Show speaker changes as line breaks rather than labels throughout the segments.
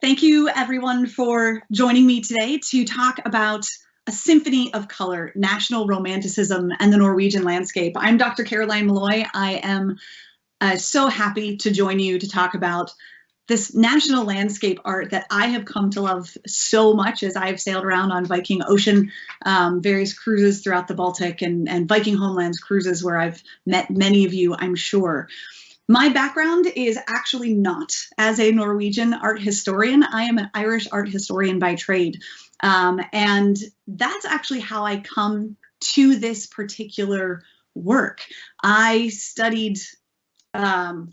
Thank you, everyone, for joining me today to talk about a symphony of color, national romanticism, and the Norwegian landscape. I'm Dr. Caroline Malloy. I am so happy to join you to talk about this national landscape art that I have come to love so much as I've sailed around on Viking Ocean, various cruises throughout the Baltic, and Viking Homelands cruises where I've met many of you, I'm sure. My background is actually not as a Norwegian art historian. I am an Irish art historian by trade. And that's actually how I come to this particular work. I studied over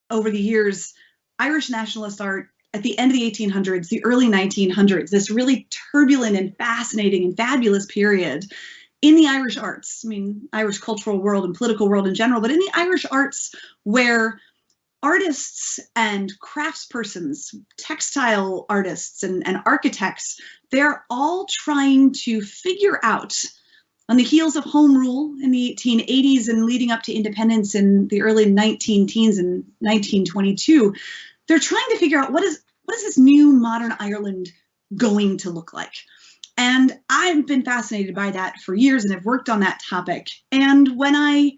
the years Irish nationalist art at the end of the 1800s, the early 1900s, this really turbulent and fascinating and fabulous period in the Irish arts, I mean, Irish cultural world and political world in general, but in the Irish arts where artists and craftspersons, textile artists and architects, they're all trying to figure out, on the heels of home rule in the 1880s and leading up to independence in the early 19-teens in 1922, they're trying to figure out what is this new modern Ireland going to look like? And I've been fascinated by that for years and have worked on that topic. And when I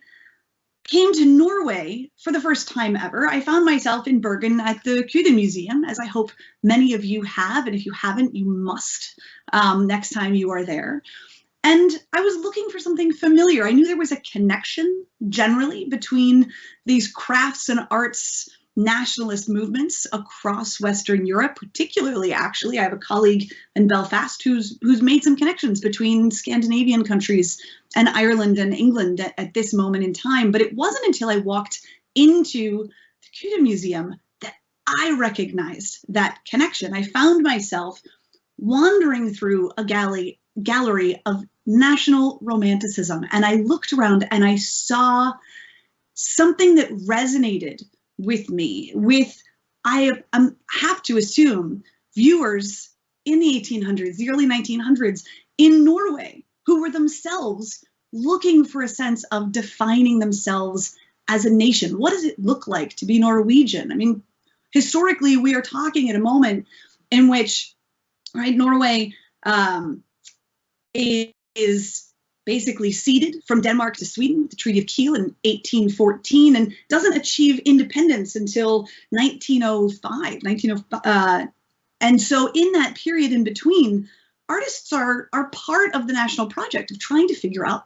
came to Norway for the first time ever, I found myself in Bergen at the Kude Museum, as I hope many of you have. And if you haven't, you must next time you are there. And I was looking for something familiar. I knew there was a connection generally between these crafts and arts nationalist movements across Western Europe, particularly, actually, I have a colleague in Belfast who's made some connections between Scandinavian countries and Ireland and England at this moment in time. But it wasn't until I walked into the Kude Museum that I recognized that connection. I found myself wandering through a gallery of national romanticism, and I looked around and I saw something that resonated with me, I have to assume viewers in the 1800s, the early 1900s in Norway, who were themselves looking for a sense of defining themselves as a nation. What does it look like to be Norwegian? I mean, historically, we are talking at a moment in which, right, Norway is basically ceded from Denmark to Sweden with the Treaty of Kiel in 1814 and doesn't achieve independence until 1905. And so in that period in between, artists are part of the national project of trying to figure out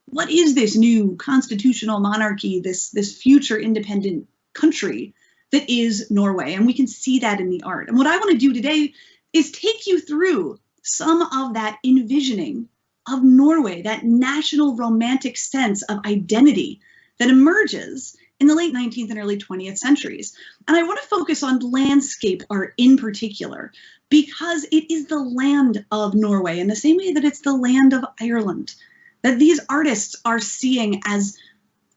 what is this new constitutional monarchy, this future independent country that is Norway. And we can see that in the art. And what I want to do today is take you through some of that envisioning of Norway, that national romantic sense of identity that emerges in the late 19th and early 20th centuries. And I want to focus on landscape art in particular, because it is the land of Norway in the same way that it's the land of Ireland, that these artists are seeing as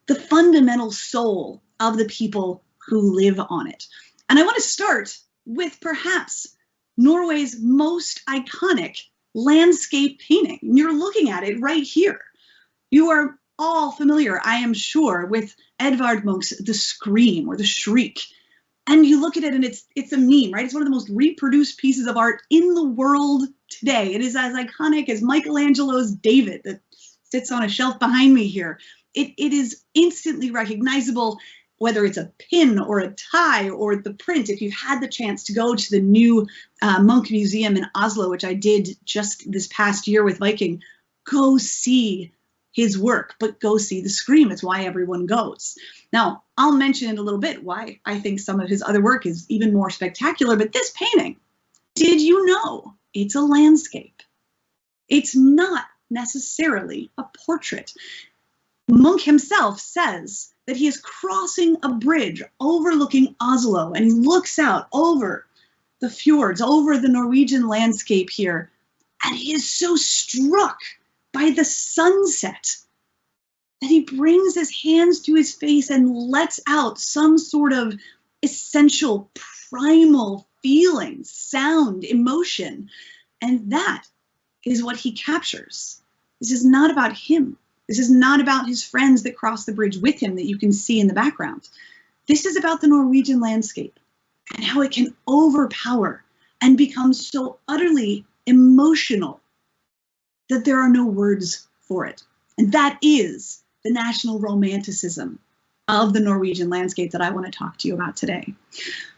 the fundamental soul of the people who live on it. And I want to start with perhaps Norway's most iconic landscape painting. You're looking at it right here. You are all familiar, I am sure, with Edvard Munch's The Scream or The Shriek. And you look at it and it's a meme, right? It's one of the most reproduced pieces of art in the world today. It is as iconic as Michelangelo's David that sits on a shelf behind me here. It is instantly recognizable, whether it's a pin or a tie or the print. If you've had the chance to go to the new Munch Museum in Oslo, which I did just this past year with Viking, go see his work, but go see The Scream. It's why everyone goes. Now, I'll mention in a little bit why I think some of his other work is even more spectacular, but this painting, did you know it's a landscape? It's not necessarily a portrait. Munch himself says that he is crossing a bridge overlooking Oslo, and he looks out over the fjords, over the Norwegian landscape here, and he is so struck by the sunset that he brings his hands to his face and lets out some sort of essential, primal feeling, sound, emotion, and that is what he captures. This is not about him. This is not about his friends that cross the bridge with him that you can see in the background. This is about the Norwegian landscape and how it can overpower and becomes so utterly emotional that there are no words for it. And that is the national romanticism of the Norwegian landscape that I want to talk to you about today.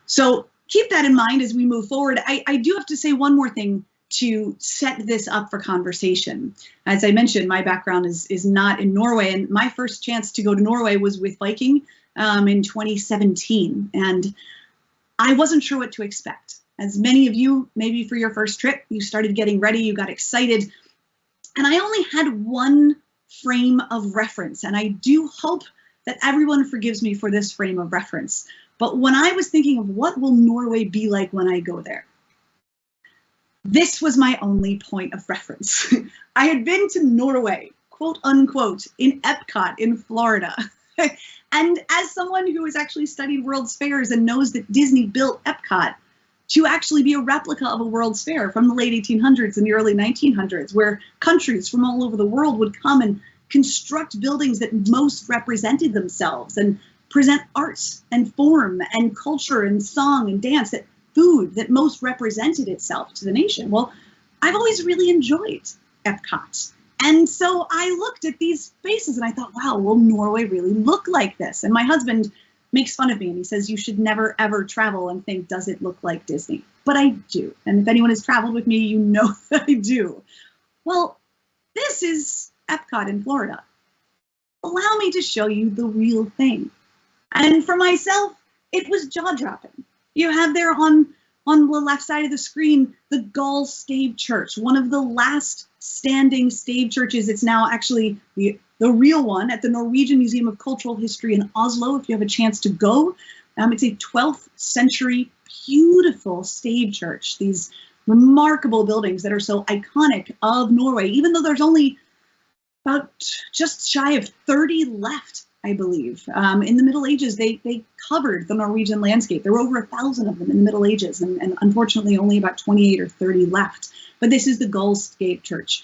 So keep that in mind as we move forward. I do have to say one more thing to set this up for conversation. As I mentioned, my background is not in Norway, and my first chance to go to Norway was with Viking in 2017, and I wasn't sure what to expect. As many of you, maybe for your first trip, you started getting ready, you got excited, and I only had one frame of reference, and I do hope that everyone forgives me for this frame of reference. But when I was thinking of what will Norway be like when I go there, this was my only point of reference. I had been to Norway, quote unquote, in Epcot in Florida. And as someone who has actually studied World's Fairs and knows that Disney built Epcot to actually be a replica of a World's Fair from the late 1800s and the early 1900s, where countries from all over the world would come and construct buildings that most represented themselves and present arts and form and culture and song and dance, that food that most represented itself to the nation. Well, I've always really enjoyed Epcot. And so I looked at these spaces and I thought, wow, will Norway really look like this? And my husband makes fun of me and he says, you should never ever travel and think, does it look like Disney? But I do. And if anyone has traveled with me, you know that I do. Well, this is Epcot in Florida. Allow me to show you the real thing. And for myself, it was jaw-dropping. You have there on the left side of the screen, the Gull Stave Church, one of the last standing stave churches. It's now actually the real one at the Norwegian Museum of Cultural History in Oslo, if you have a chance to go. It's a 12th century, beautiful stave church, these remarkable buildings that are so iconic of Norway, even though there's only about just shy of 30 left, I believe. In the Middle Ages, they covered the Norwegian landscape. There were over 1,000 of them in the Middle Ages, and unfortunately only about 28 or 30 left. But this is the Gull Stave Church.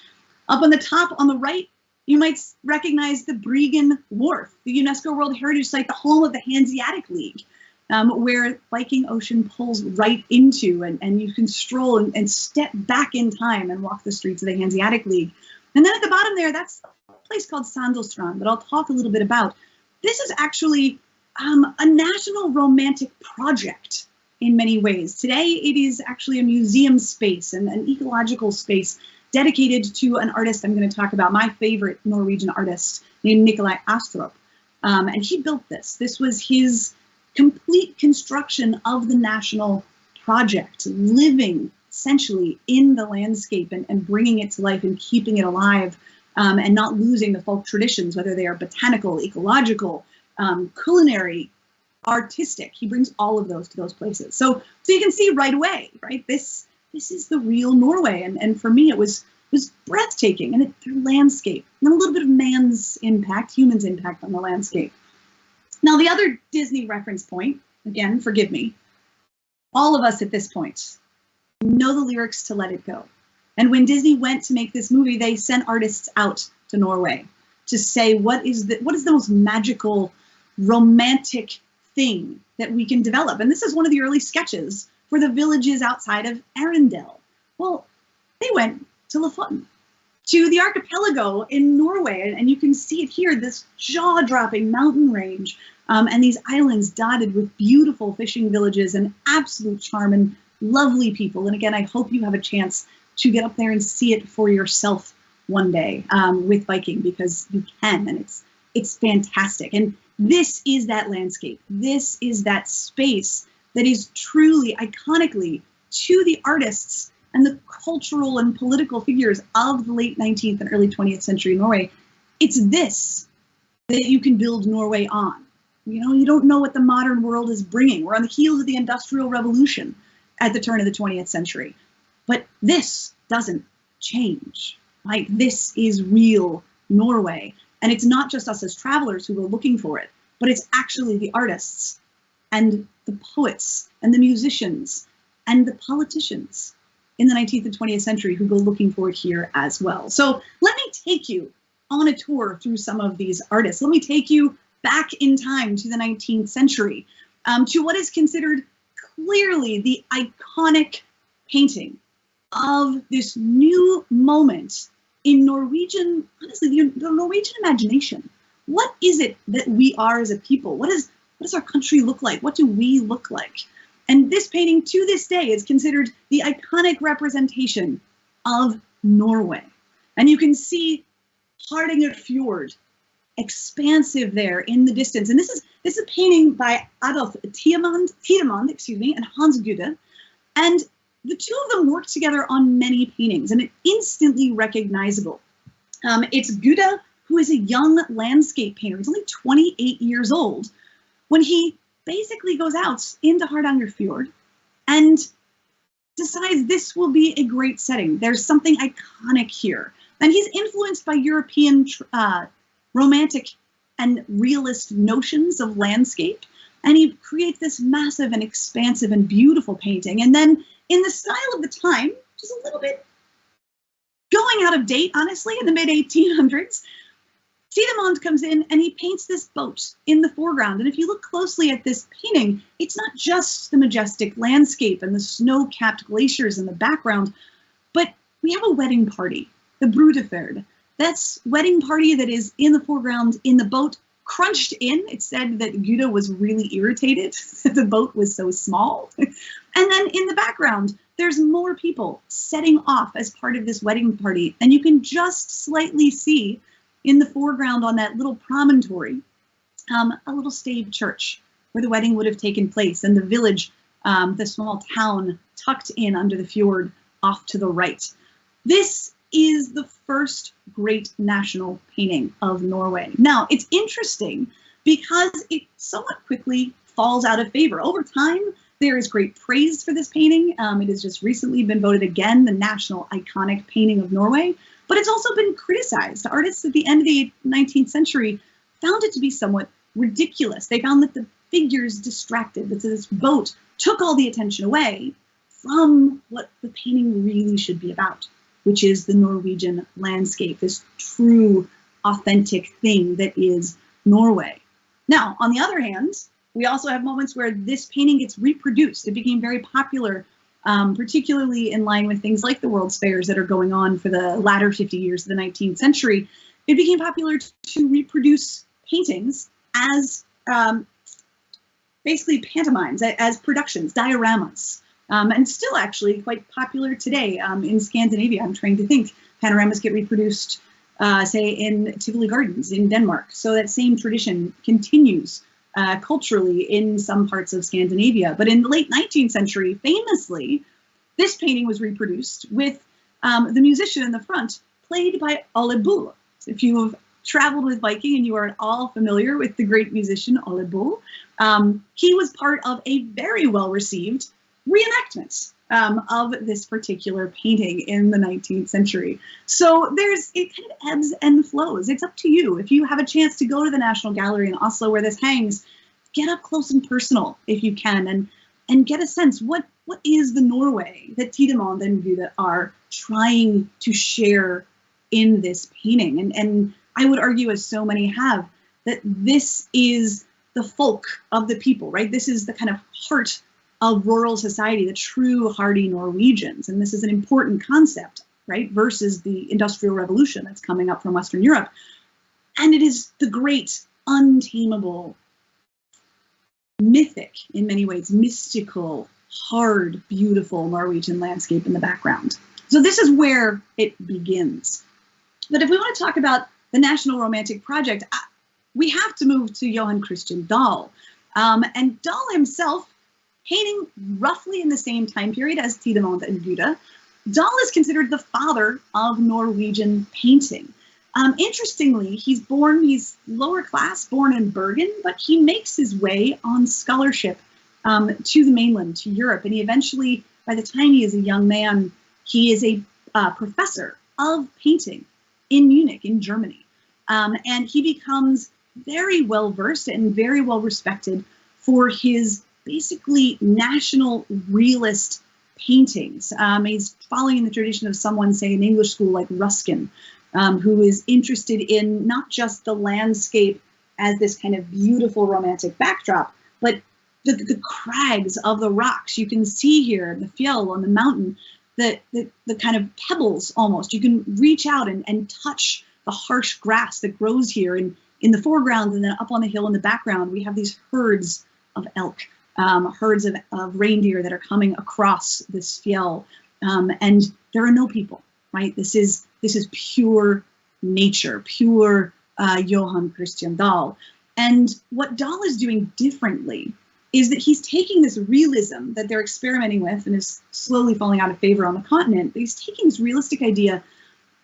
Up on the top, on the right, you might recognize the Bryggen Wharf, the UNESCO World Heritage Site, the home of the Hanseatic League, where Viking Ocean pulls right into, and you can stroll and step back in time and walk the streets of the Hanseatic League. And then at the bottom there, that's a place called Sandalstrand that I'll talk a little bit about. This is actually a national romantic project in many ways. Today, it is actually a museum space and an ecological space dedicated to an artist I'm going to talk about, my favorite Norwegian artist named Nikolai Astrup. And he built this. This was his complete construction of the national project, living essentially in the landscape and bringing it to life and keeping it alive, and not losing the folk traditions, whether they are botanical, ecological, culinary, artistic. He brings all of those to those places. So you can see right away, right? This is the real Norway, and for me it was breathtaking, and through landscape and a little bit of man's impact, human's impact on the landscape. Now the other Disney reference point, again, forgive me, all of us at this point know the lyrics to Let It Go. And when Disney went to make this movie, they sent artists out to Norway to say, what is the most magical, romantic thing that we can develop? And this is one of the early sketches for the villages outside of Arendelle. Well, they went to Lofoten, to the archipelago in Norway, and you can see it here, this jaw-dropping mountain range, and these islands dotted with beautiful fishing villages and absolute charm and lovely people. And again, I hope you have a chance to get up there and see it for yourself one day with Viking, because you can, and it's fantastic. And this is that landscape. This is that space that is truly iconically to the artists and the cultural and political figures of the late 19th and early 20th century Norway. It's this that you can build Norway on. You know, you don't know what the modern world is bringing. We're on the heels of the Industrial Revolution at the turn of the 20th century. But this doesn't change, right? This is real Norway. And it's not just us as travelers who are looking for it, but it's actually the artists and the poets and the musicians and the politicians in the 19th and 20th century who go looking for it here as well. So let me take you on a tour through some of these artists. Let me take you back in time to the 19th century, to what is considered clearly the iconic painting of this new moment in Norwegian, honestly, the Norwegian imagination. What is it that we are as a people? What does our country look like? What do we look like? And this painting to this day is considered the iconic representation of Norway. And you can see Hardanger Fjord, expansive there in the distance. And this is a painting by Adolf Tidemann, and Hans Gude. And the two of them worked together on many paintings, and it's instantly recognizable. It's Gude, who is a young landscape painter. He's only 28 years old when he basically goes out into Hardanger Fjord and decides this will be a great setting. There's something iconic here. And he's influenced by European romantic and realist notions of landscape. And he creates this massive and expansive and beautiful painting. And then in the style of the time, just a little bit going out of date, honestly, in the mid-1800s, Tidemann comes in and he paints this boat in the foreground. And if you look closely at this painting, it's not just the majestic landscape and the snow-capped glaciers in the background, but we have a wedding party, the Brudefjord. That's wedding party that is in the foreground in the boat, crunched in. It said that Gude was really irritated that the boat was so small. And then in the background, there's more people setting off as part of this wedding party. And you can just slightly see in the foreground on that little promontory, a little stave church where the wedding would have taken place, and the village, the small town tucked in under the fjord off to the right. This is the first great national painting of Norway. Now, it's interesting because it somewhat quickly falls out of favor. Over time, there is great praise for this painting. It has just recently been voted again the national iconic painting of Norway, but it's also been criticized. Artists at the end of the 19th century found it to be somewhat ridiculous. They found that the figures distracted, that this boat took all the attention away from what the painting really should be about, which is the Norwegian landscape, this true, authentic thing that is Norway. Now, on the other hand, we also have moments where this painting gets reproduced. It became very popular, particularly in line with things like the World's Fairs that are going on for the latter 50 years of the 19th century. It became popular to reproduce paintings as basically pantomimes, as productions, dioramas. And still actually quite popular today in Scandinavia. I'm trying to think. Panoramas get reproduced, say, in Tivoli Gardens in Denmark. So that same tradition continues culturally in some parts of Scandinavia. But in the late 19th century, famously, this painting was reproduced with the musician in the front, played by Ole Bull. If you have traveled with Viking and you are at all familiar with the great musician Ole Bull, he was part of a very well-received reenactment of this particular painting in the 19th century. So it kind of ebbs and flows. It's up to you. If you have a chance to go to the National Gallery in Oslo where this hangs, get up close and personal if you can, and get a sense, what is the Norway that Tidemann and Gude are trying to share in this painting? And I would argue, as so many have, that this is the folk of the people, right? This is the kind of heart of rural society, the true hardy Norwegians. And this is an important concept, right, versus the Industrial Revolution that's coming up from Western Europe. And it is the great, untamable, mythic, in many ways, mystical, hard, beautiful Norwegian landscape in the background. So this is where it begins. But if we want to talk about the National Romantic Project, we have to move to Johan Christian Dahl. And Dahl himself, painting roughly in the same time period as Tidemann and Gude, Dahl is considered the father of Norwegian painting. Interestingly, he's lower class, born in Bergen, but he makes his way on scholarship to the mainland, to Europe. And he eventually, by the time he is a young man, he is a professor of painting in Munich, in Germany. And he becomes very well versed and very well respected for his basically national realist paintings. He's following in the tradition of someone, say, in English school like Ruskin, who is interested in not just the landscape as this kind of beautiful romantic backdrop, but the crags of the rocks. You can see here the fjell on the mountain, the kind of pebbles almost. You can reach out and touch the harsh grass that grows here in the foreground, and then up on the hill in the background, we have these herds of elk, herds of reindeer that are coming across this fjell, and there are no people, right? This is pure nature, pure Johann Christian Dahl. And what Dahl is doing differently is that he's taking this realism that they're experimenting with and is slowly falling out of favor on the continent, but he's taking this realistic idea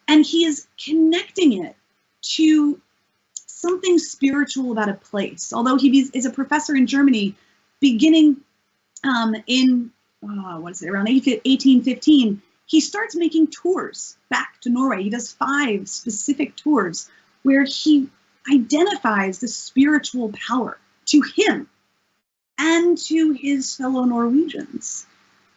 and he is connecting it to something spiritual about a place. Although he is a professor in Germany, beginning in, around 1815, he starts making tours back to Norway. He does 5 specific tours where he identifies the spiritual power to him and to his fellow Norwegians.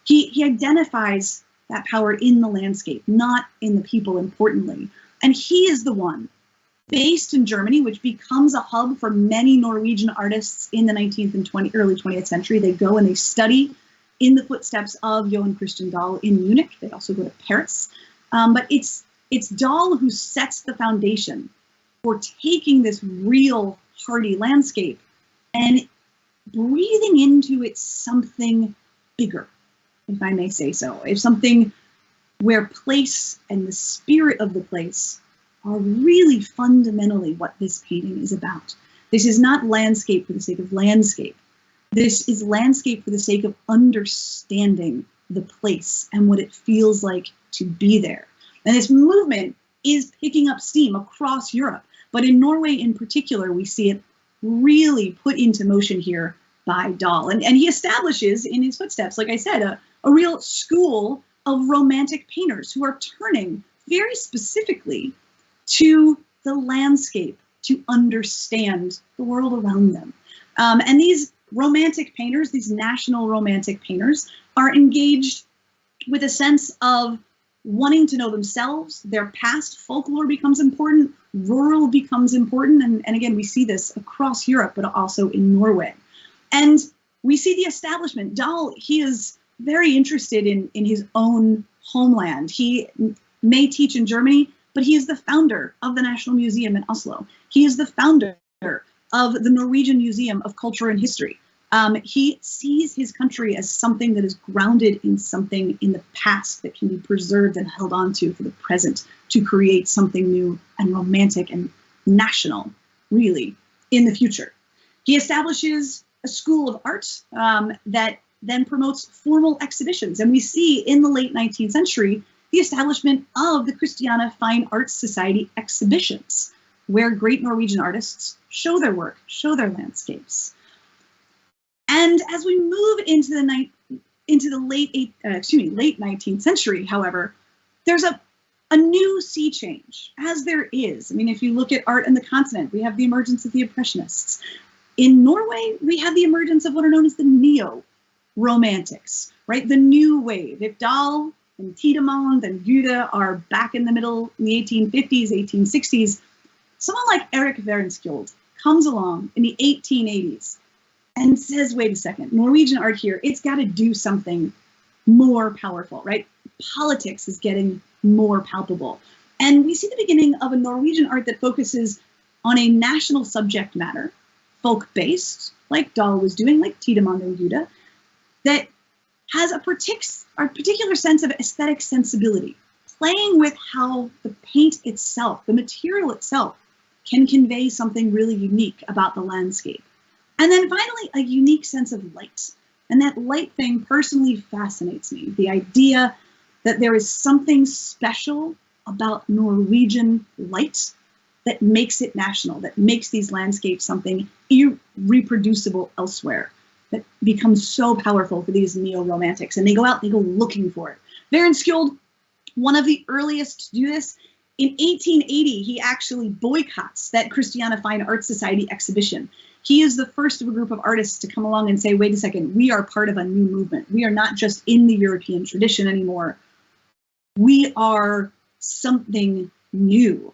He identifies that power in the landscape, not in the people, importantly. And he is the one, based in Germany, which becomes a hub for many Norwegian artists in the 19th and early 20th century. They go and they study in the footsteps of Johann Christian Dahl in Munich. They also go to Paris. But it's Dahl who sets the foundation for taking this real hardy landscape and breathing into it something bigger, if I may say so. It's something where place and the spirit of the place are really fundamentally what this painting is about. This is not landscape for the sake of landscape. This is landscape for the sake of understanding the place and what it feels like to be there. And this movement is picking up steam across Europe, but in Norway in particular, we see it really put into motion here by Dahl. And he establishes in his footsteps, like I said, a real school of romantic painters who are turning very specifically to the landscape to understand the world around them. And these romantic painters, these national romantic painters, are engaged with a sense of wanting to know themselves, their past. Folklore becomes important, rural becomes important, and again, we see this across Europe, but also in Norway. And we see the establishment. Dahl, he is very interested in his own homeland. He may teach in Germany, but he is the founder of the National Museum in Oslo. He is the founder of the Norwegian Museum of Culture and History. He sees his country as something that is grounded in something in the past that can be preserved and held on to for the present to create something new and romantic and national, really, in the future. He establishes a school of art that then promotes formal exhibitions. And we see in the late 19th century the establishment of the Christiania Fine Arts Society exhibitions, where great Norwegian artists show their work, show their landscapes. And as we move into the late 19th century, however, there's a new sea change, as there is. I mean, if you look at art on the continent, we have the emergence of the Impressionists. In Norway, we have the emergence of what are known as the neo-romantics, right? The new wave. If Dahl and Tiedemann and Gude are back in the middle in the 1850s, 1860s, someone like Erik Werenskiold comes along in the 1880s and says, wait a second, Norwegian art here, it's got to do something more powerful, right? Politics is getting more palpable. And we see the beginning of a Norwegian art that focuses on a national subject matter, folk-based, like Dahl was doing, like Tiedemann and Gude, that has a particular sense of aesthetic sensibility, playing with how the paint itself, the material itself, can convey something really unique about the landscape. And then finally, a unique sense of light. And that light thing personally fascinates me. The idea that there is something special about Norwegian light that makes it national, that makes these landscapes something irreproducible elsewhere, that becomes so powerful for these neo-romantics. And they go out, they go looking for it. Werenskiold, one of the earliest to do this, in 1880, he actually boycotts that Christiania Fine Arts Society exhibition. He is the first of a group of artists to come along and say, wait a second, we are part of a new movement. We are not just in the European tradition anymore. We are something new.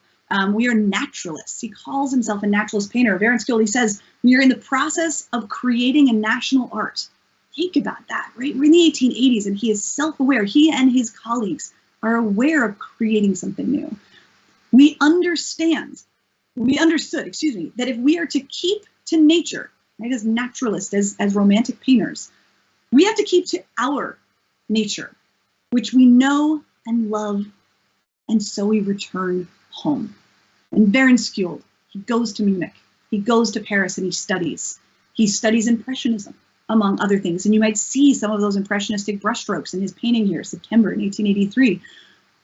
We are naturalists. He calls himself a naturalist painter. Varenskiold, he says, we are in the process of creating a national art. Think about that, right? We're in the 1880s and he is self-aware. He and his colleagues are aware of creating something new. We understood, that if we are to keep to nature, right, as naturalists, as romantic painters, we have to keep to our nature, which we know and love, and so we return home. And Varenskiold, he goes to Munich, he goes to Paris, and he studies. He studies Impressionism, among other things. And you might see some of those impressionistic brushstrokes in his painting here, September in 1883.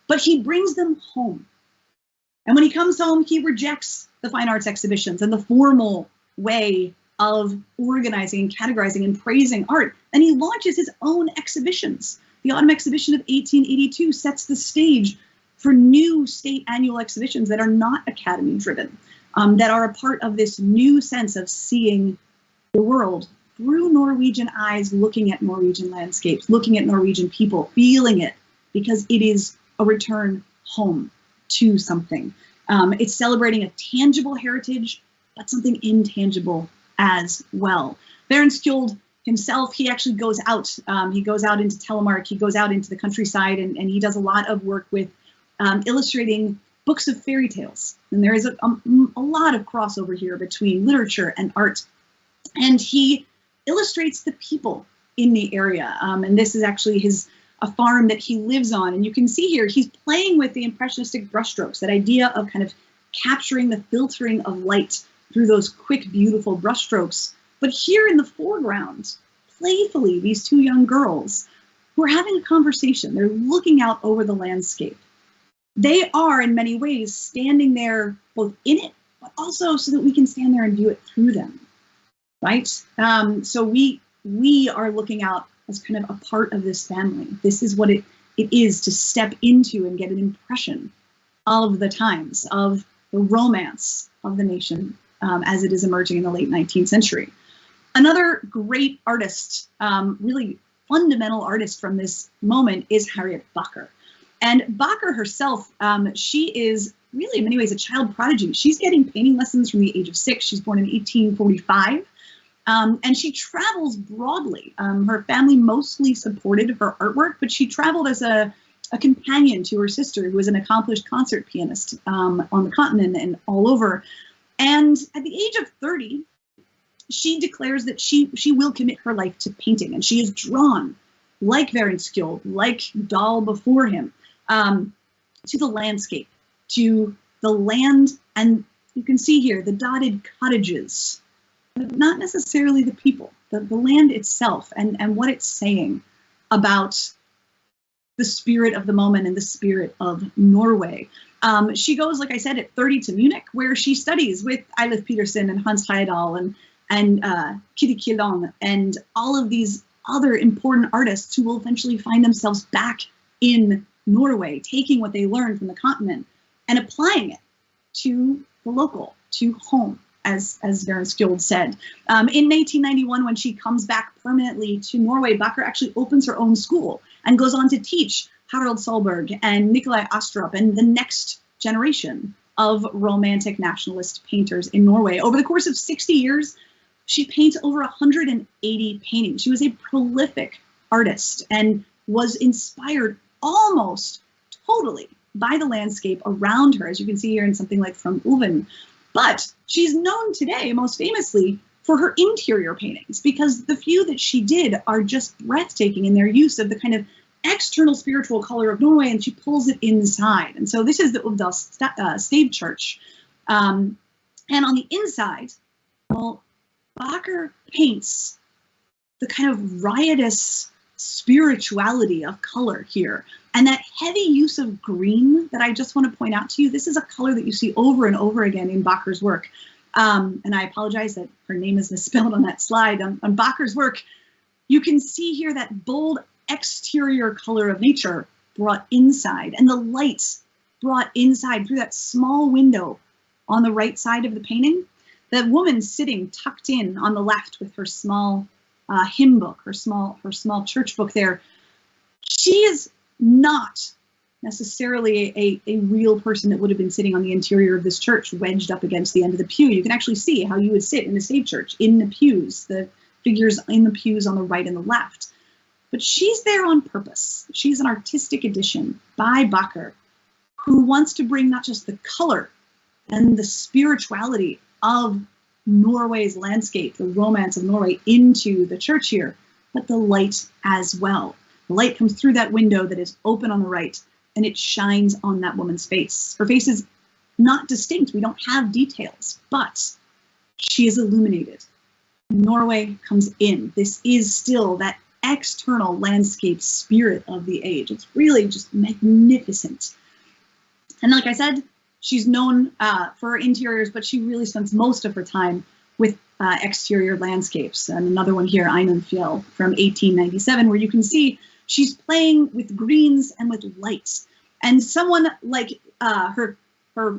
But he brings them home. And when he comes home, he rejects the fine arts exhibitions and the formal way of organizing and categorizing and praising art. And he launches his own exhibitions. The Autumn Exhibition of 1882 sets the stage for new state annual exhibitions that are not Academy driven, that are a part of this new sense of seeing the world through Norwegian eyes, looking at Norwegian landscapes, looking at Norwegian people, feeling it, because it is a return home to something. It's celebrating a tangible heritage, but something intangible as well. Varenskiold himself, he actually goes out. He goes out into Telemark, he goes out into the countryside, and he does a lot of work with illustrating books of fairy tales. And there is a lot of crossover here between literature and art. And he illustrates the people in the area. And this is actually a farm that he lives on. And you can see here, he's playing with the impressionistic brushstrokes, that idea of kind of capturing the filtering of light through those quick, beautiful brushstrokes. But here in the foreground, playfully, these two young girls who are having a conversation. They're looking out over the landscape. They are, in many ways, standing there both in it, but also so that we can stand there and view it through them, right? So we are looking out as kind of a part of this family. This is what it is to step into and get an impression of the times, of the romance of the nation as it is emerging in the late 19th century. Another great artist, really fundamental artist from this moment, is Harriet Backer. And Backer herself, she is really in many ways a child prodigy. She's getting painting lessons from the age of 6. She's born in 1845. And she travels broadly. Her family mostly supported her artwork, but she traveled as a companion to her sister, who was an accomplished concert pianist on the continent and all over. And at the age of 30, she declares that she will commit her life to painting, and she is drawn, like Varenskiold, like Dahl before him, to the landscape, to the land, and you can see here the dotted cottages, but not necessarily the people, the land itself, and what it's saying about the spirit of the moment and the spirit of Norway. She goes, like I said, at 30 to Munich, where she studies with Eilif Petersen and Hans Heyerdahl and Kitty Kjellon and all of these other important artists who will eventually find themselves back in Norway, taking what they learned from the continent and applying it to the local, to home, as Varenskiold said. In 1891, when she comes back permanently to Norway, Backer actually opens her own school and goes on to teach Harald Solberg and Nikolai Astrup and the next generation of romantic nationalist painters in Norway. Over the course of 60 years, she paints over 180 paintings. She was a prolific artist and was inspired almost totally by the landscape around her, as you can see here in something like From Uven. But she's known today most famously for her interior paintings, because the few that she did are just breathtaking in their use of the kind of external spiritual color of Norway, and she pulls it inside. And so this is the Uvdal Stavkirke. And on the inside, well, Backer paints the kind of riotous spirituality of color here. And that heavy use of green that I just want to point out to you, this is a color that you see over and over again in Backer's work. And I apologize that her name is misspelled on that slide. On Backer's work, you can see here that bold exterior color of nature brought inside, and the lights brought inside through that small window on the right side of the painting. The woman sitting tucked in on the left with her small hymn book, her small church book there. She is not necessarily a real person that would have been sitting on the interior of this church, wedged up against the end of the pew. You can actually see how you would sit in a state church, in the pews, the figures in the pews on the right and the left. But she's there on purpose. She's an artistic addition by Bakker, who wants to bring not just the color and the spirituality of Norway's landscape, the romance of Norway, into the church here, but the light as well. The light comes through that window that is open on the right, and it shines on that woman's face. Her face is not distinct. We don't have details, but she is illuminated. Norway comes in. This is still that external landscape spirit of the age. It's really just magnificent. And like I said, she's known for her interiors, but she really spends most of her time with exterior landscapes. And another one here, Einenfjell from 1897, where you can see she's playing with greens and with lights. And someone like her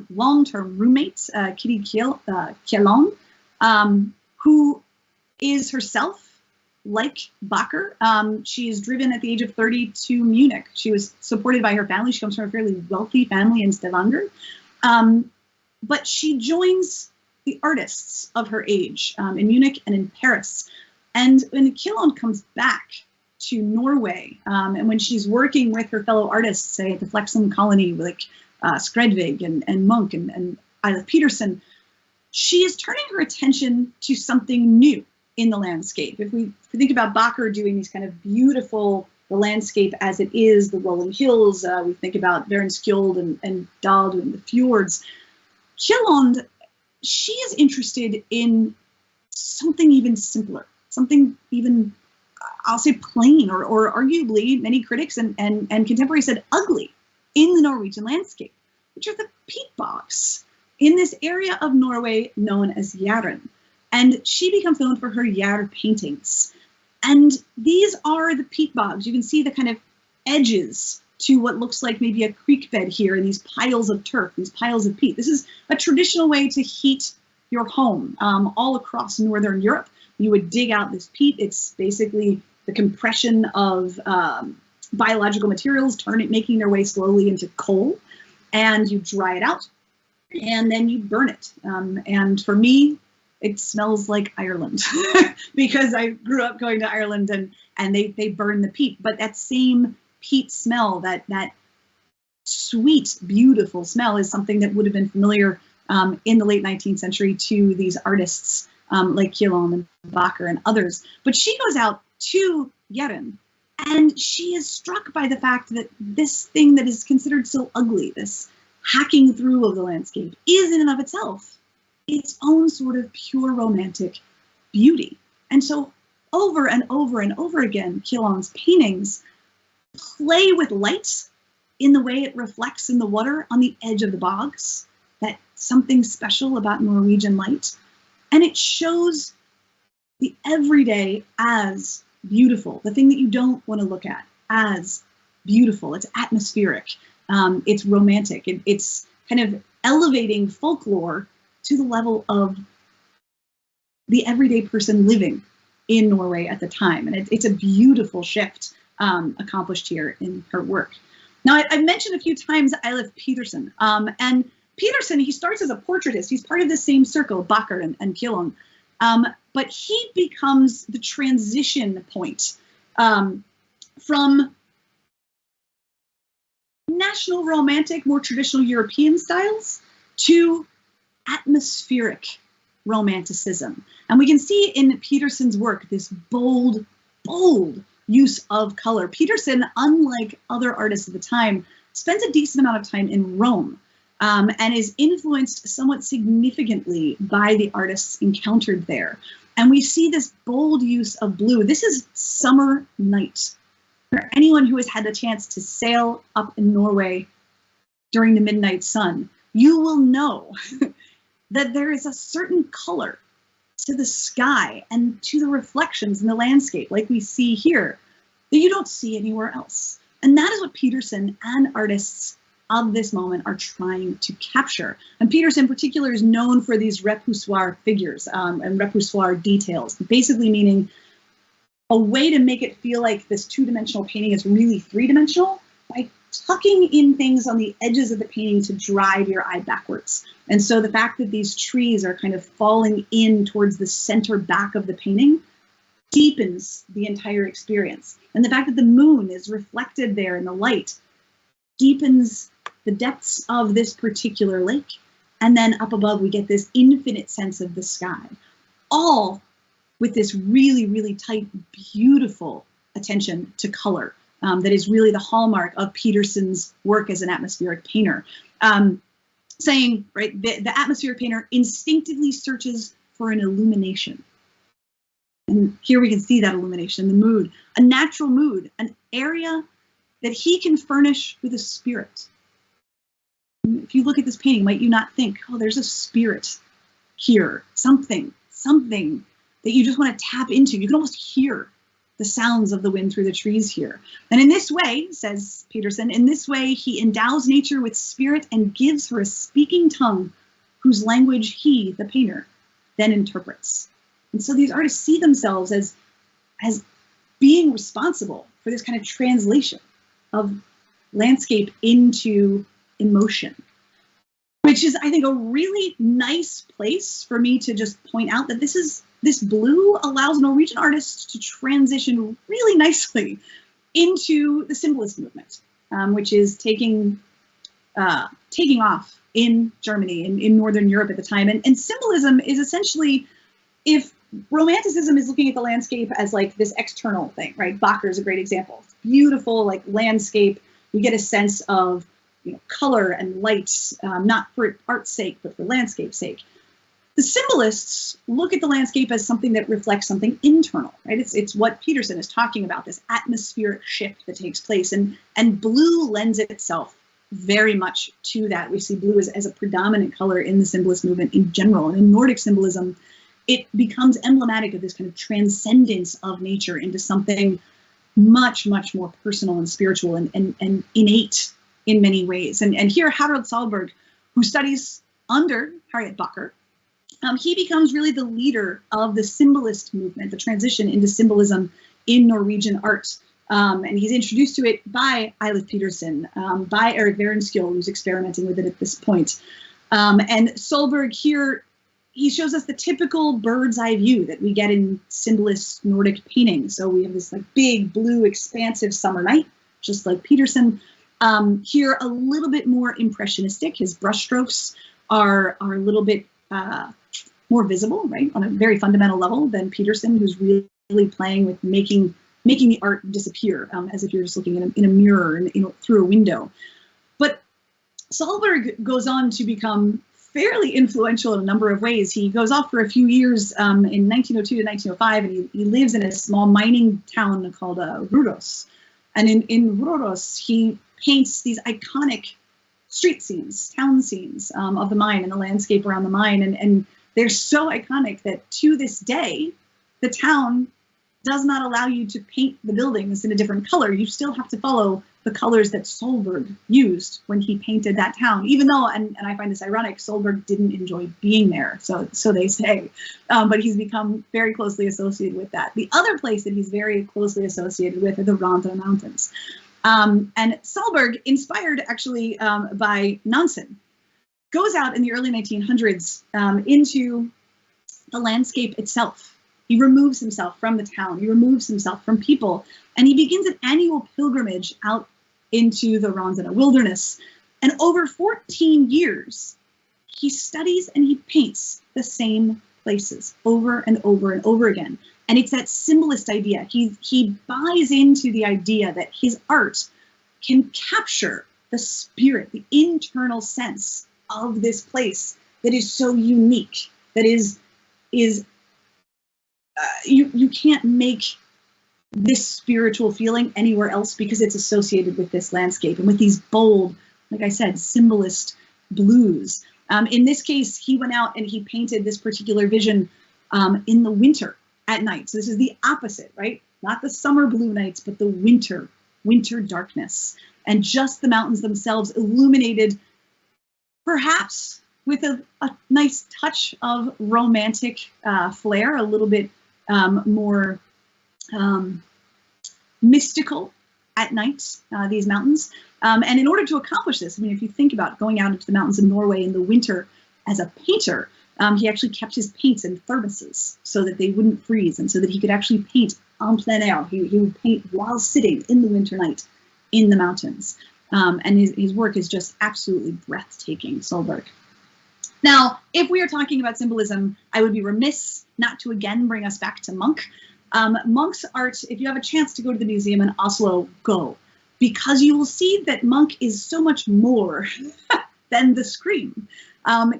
long-term roommate, Kitty Kjelland, who is herself like Bakker. She is driven at the age of 30 to Munich. She was supported by her family. She comes from a fairly wealthy family in Stavanger. But she joins the artists of her age in Munich and in Paris. And when Kjelland comes back to Norway, and when she's working with her fellow artists, say at the Flexum colony, like Skredvig and Munch and Eilif Petersen, she is turning her attention to something new in the landscape. If we think about Bakker doing these kind of beautiful, the landscape as it is, the rolling hills, we think about Verenskjold and Dal doing the fjords. Kjelland, she is interested in something even simpler, something even, I'll say plain, or arguably many critics and contemporaries said ugly in the Norwegian landscape, which are the peat bogs in this area of Norway known as Jæren. And she becomes known for her Jær paintings. And these are the peat bogs. You can see the kind of edges to what looks like maybe a creek bed here in these piles of turf, these piles of peat. This is a traditional way to heat your home all across Northern Europe. You would dig out this peat. It's basically the compression of biological materials, making their way slowly into coal. And you dry it out, and then you burn it. And for me, it smells like Ireland because I grew up going to Ireland and they burn the peat. But that same peat smell, that sweet, beautiful smell, is something that would have been familiar in the late 19th century to these artists like Kjelland and Bakker and others. But she goes out to Jæren, and she is struck by the fact that this thing that is considered so ugly, this hacking through of the landscape, is in and of itself its own sort of pure romantic beauty. And so over and over and over again, Kjelland's paintings play with light in the way it reflects in the water on the edge of the bogs, that something special about Norwegian light. And it shows the everyday as beautiful, the thing that you don't want to look at as beautiful. It's atmospheric, it's romantic, it's kind of elevating folklore to the level of the everyday person living in Norway at the time. And it's a beautiful shift accomplished here in her work. Now, I've mentioned a few times Eilif Petersen. And Petersen, he starts as a portraitist. He's part of the same circle, Bakker and Kjelland. But he becomes the transition point from national romantic, more traditional European styles to atmospheric romanticism. And we can see in Petersen's work this bold, bold use of color. Petersen, unlike other artists of the time, spends a decent amount of time in Rome and is influenced somewhat significantly by the artists encountered there. And we see this bold use of blue. This is summer night. For anyone who has had the chance to sail up in Norway during the midnight sun, you will know that there is a certain color to the sky and to the reflections in the landscape, like we see here, that you don't see anywhere else. And that is what Petersen and artists of this moment are trying to capture. And Petersen in particular is known for these repoussoir figures and repoussoir details, basically meaning a way to make it feel like this two-dimensional painting is really three-dimensional by tucking in things on the edges of the painting to drive your eye backwards. And so the fact that these trees are kind of falling in towards the center back of the painting deepens the entire experience. And the fact that the moon is reflected there in the light deepens the depths of this particular lake. And then up above, we get this infinite sense of the sky, all with this really, really tight, beautiful attention to color. That is really the hallmark of Peterson's work as an atmospheric painter. Saying, right, the atmospheric painter instinctively searches for an illumination. And here we can see that illumination, the mood, a natural mood, an area that he can furnish with a spirit. If you look at this painting, might you not think, oh, there's a spirit here, something that you just want to tap into. You can almost hear the sounds of the wind through the trees here. And in this way, says Peterson, in this way, he endows nature with spirit and gives her a speaking tongue whose language he, the painter, then interprets. And so these artists see themselves as being responsible for this kind of translation of landscape into emotion, which is, I think, a really nice place for me to just point out that this blue allows Norwegian artists to transition really nicely into the symbolist movement, which is taking off in Germany, in Northern Europe at the time. And symbolism is essentially, if Romanticism is looking at the landscape as like this external thing, right? Bacher is a great example. Beautiful, like landscape. We get a sense of, color and light, not for art's sake, but for landscape's sake. The symbolists look at the landscape as something that reflects something internal, right? It's what Peterson is talking about, this atmospheric shift that takes place, and blue lends itself very much to that. We see blue as a predominant color in the symbolist movement in general, and in Nordic symbolism, it becomes emblematic of this kind of transcendence of nature into something much, much more personal and spiritual and innate in many ways. And here, Harald Sahlberg, who studies under Harriet Bacher, he becomes really the leader of the symbolist movement, the transition into symbolism in Norwegian art. And he's introduced to it by Eilif Peterson, by Erik Werenskiold, who's experimenting with it at this point. And Sahlberg here, he shows us the typical bird's eye view that we get in symbolist Nordic painting. So we have this like big blue expansive summer night, just like Peterson. Here a little bit more impressionistic. His brushstrokes are a little bit more visible, right, on a very fundamental level than Peterson, who's really playing with making the art disappear, as if you're just looking in a mirror and through a window. But Sahlberg goes on to become fairly influential in a number of ways. He goes off for a few years in 1902 to 1905, and he lives in a small mining town called Røros. And in Røros, he paints these iconic street scenes, town scenes of the mine and the landscape around the mine. And they're so iconic that to this day, the town does not allow you to paint the buildings in a different color. You still have to follow the colors that Sahlberg used when he painted that town, even though, and I find this ironic, Sahlberg didn't enjoy being there, so they say, but he's become very closely associated with that. The other place that he's very closely associated with are the Randane Mountains. And Sahlberg, inspired actually by Nansen, goes out in the early 1900s into the landscape itself. He removes himself from the town, he removes himself from people, and he begins an annual pilgrimage out into the Randane wilderness. And over 14 years, he studies and he paints the same places over and over and over again. And it's that symbolist idea. He buys into the idea that his art can capture the spirit, the internal sense of this place that is so unique, that you can't make this spiritual feeling anywhere else because it's associated with this landscape and with these bold, like I said, symbolist blues. In this case, he went out and he painted this particular vision in the winter at night. So this is the opposite, right? Not the summer blue nights, but the winter darkness. And just the mountains themselves illuminated, perhaps with a nice touch of romantic flair, a little bit more mystical at night, these mountains. And in order to accomplish this, I mean, if you think about going out into the mountains in Norway in the winter as a painter, he actually kept his paints in thermoses so that they wouldn't freeze and so that he could actually paint en plein air. He would paint while sitting in the winter night in the mountains. And his work is just absolutely breathtaking, Solberg. Now, if we are talking about symbolism, I would be remiss not to again bring us back to Munch. Munch's art, if you have a chance to go to the museum in Oslo, go. Because you will see that Munch is so much more than the scream.